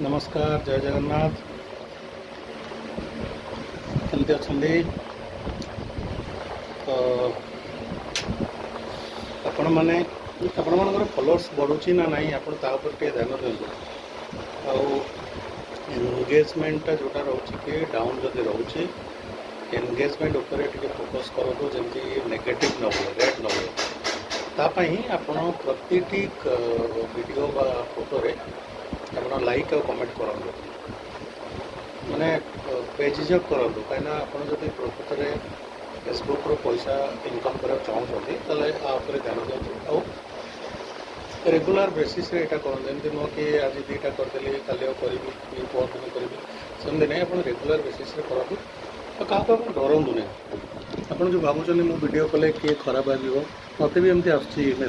नमस्कार जय जगन्नाथ केमती अच्छे तो आपण मैंने आपण मानकर फॉलोअर्स बढ़ुची ना नहीं आप ध्यान दिंतु एंगेजमेंटा जोटा रोचे कि डाउन जदि रोचे एंगेजमेंट उपर फोकस करूँ जमी नेगेटिव न हुए रेड न हुए तापाई आपण प्रति वीडियो बा फोटो रे आप लाइक और कमेंट करूँ मैंने बेझिझक करूँ कहीं आप प्रकृत में फेसबुक रो पैसा इनकम करा चाहते तापर ध्यान दिंतु आ रेगुलर बेसीस यहाँ करें नुह कि आज दीटा करदेली काली करी परदिन करी सेमती नहीं आप रेगुलर बेसीस करूँ क्या आप डरतु नहीं आप जो भावुँ मो वीडियो कले किए खराब भाव मत भी एमती आसेज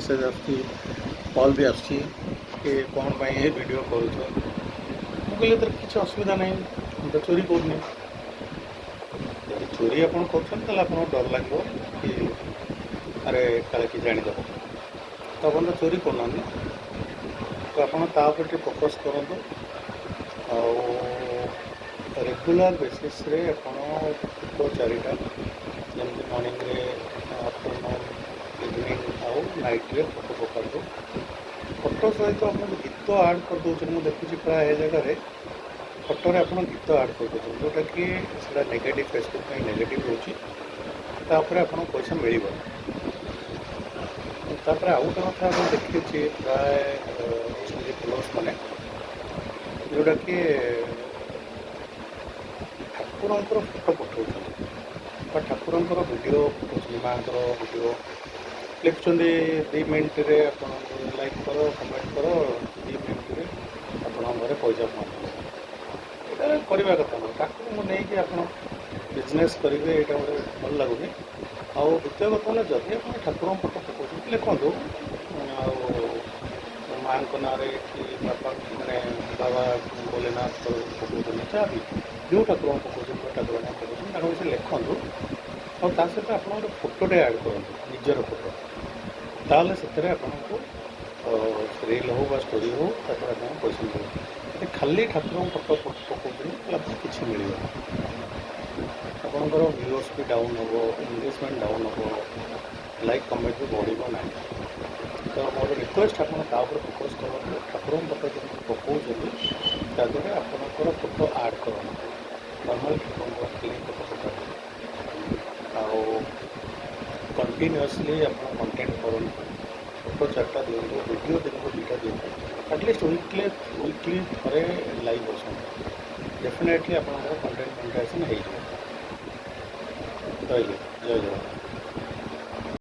कॉल भी आसी कौन पाई ये वीडियो करें किसी असुविधा नहीं हम तो चोरी करनी जब चोरी आप डर लगे कि अरे काले कि जानीदेव तो आप चोरी करना तो आप फोकस करूँ रेगुलर बेसीस फोटो चारिटा जमी मॉर्निंग रे आफ्टरनून इवनिंग आउ नाइट रे फोटो पकातु फोटो सहित आप गीत आड कर दूसरे मुझे देखुची प्राय जगह फोटो रे आप गीत आड कर दूसरे जोटा कि नेगेटिव फेसबुक नेगेटिव रोचे आप पैसा मिल तापर आउ गोटे कथा आप देखिए प्राय फॉलोअर्स मैंने जोटा कि ठाकुर फोटो पठाऊँ ठाकुर वीडियो पठाऊँ माँ वीडियो लिखुं 2 मिनट रे आप लाइक करो कमेंट करो 2 मिनट रे आप घर पैसा पहुँच यहाँ करवा कथा ना ठाकुर को लेकिन आप बिजनेस करेंगे यहाँ गोटे भल लगुनि आउ द्वितीय कथा है जदि आप ठाकुर फोटो पकाउं लिखु माँ ना कि बापा मैंने बाबा भोलेनाथ पकाउन जहाँ भी जो ठाकुर पकाउं ठाकुर ना पकाउं विषय लिखु और सहित आप गोटे फोटोटे ऐड करूँ निजर फोटो ताल से आपको रील हो बा स्टोरी हो तापर आप पैसा मिले खाली ठाकुर फोटो पकाउं किसी मिल आपंकर व्यूअर्स भी डाउन हम एंगेजमेंट डाउन हम लाइक कमेंट भी बढ़ ना तो मोर रिक्वेस्ट आप फोकस करूँ ठाकुर फोटो जो पकाउं ताद्वारा आपंकर फोटो आड करूँ नॉर्मल ठाकुर खाली फोटो पका कंटिन्यूअसली आप कंटेंट करूँ फोटो 4टा दिखाँ वीडियो दिन को 2टा दिखाँ एटलिस्ट वीकली थे लाइव आसते डेफिनेटली आप कंटेंट मोनेटाइजेशन हो जय जगन्नाथ।